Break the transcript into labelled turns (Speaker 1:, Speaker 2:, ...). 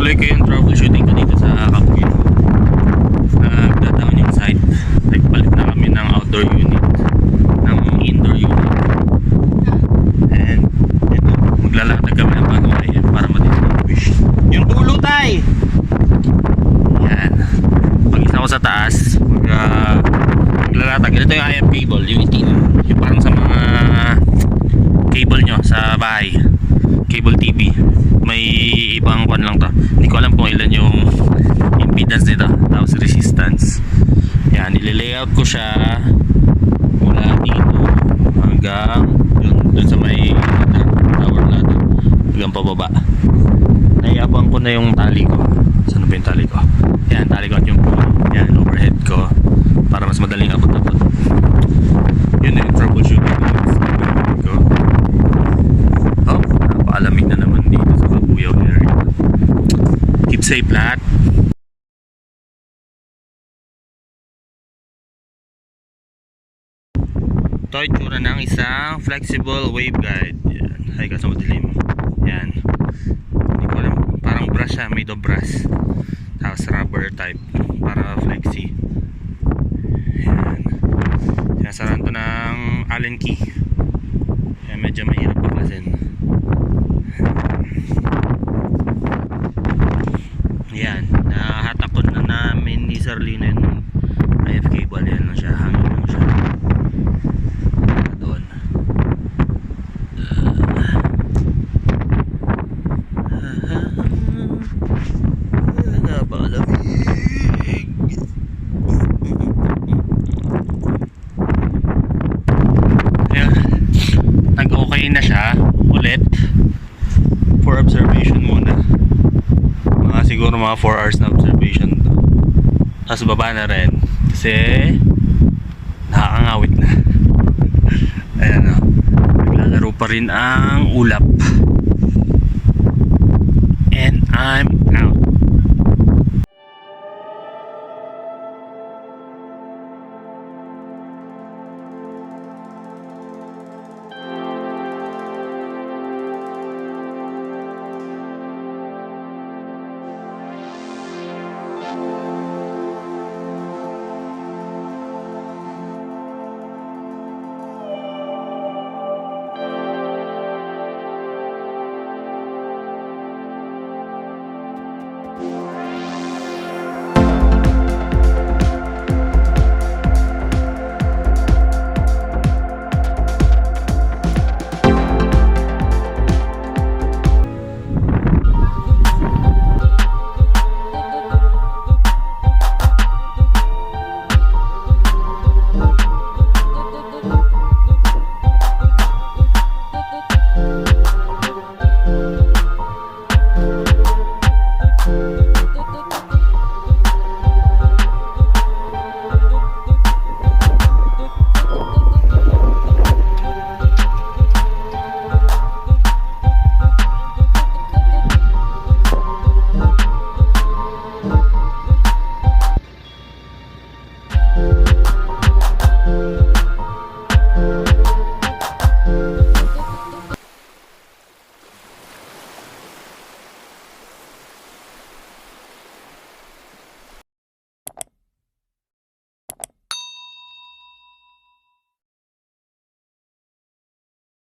Speaker 1: Tuloy ko yung troubleshooting ko dito sa Benguet. Nagda-down yung site. Nagpalit na kami ng outdoor unit, ng indoor unit. And ito, maglalatag kami ng bagong IF para ma-distinguish yung tulo tay. Yan. Pag isa ko sa taas, maglalatag. Ito yung IF cable, yung itim. Yung parang sa mga cable nyo sa bahay, cable TV. May ibang kwan lang to. Hindi ko alam kung ilan yung impedance nito, tapos resistance. Yan, nililayout ko siya mula dito hanggang dun sa may tower ladder hanggang pababa. Naiabang ko na yung tali ko. Saan ba yung tali ko? Yan, tali ko at yung yan, overhead ko para mas madaling abot-abot. Yun yung troubleshooting ko. Oh, napakalamig na naman dito sa Kabuyaw area. Keep safe lahat. Ito ay tsura ng isang flexible waveguide. Yan. Ay, kaso madilim. Yan. Hindi ko alam. Parang brush siya. Made of brass. Tapos rubber type. Para flexi. Yan. Sinasaran to ng Allen key. Yan. Medyo mahirap baklasin. Yan. Nahatak ko na namin ni Sir Lino yung IF cable. Yan lang siya. Hangin lang siya. Nag-okay na siya ulit for observation muna. Siguro mga 4 hours na observation to. Tapos baba na rin kasi nakakangawit na. Ayan o, naglalaro pa rin ang ulap. And I'm out.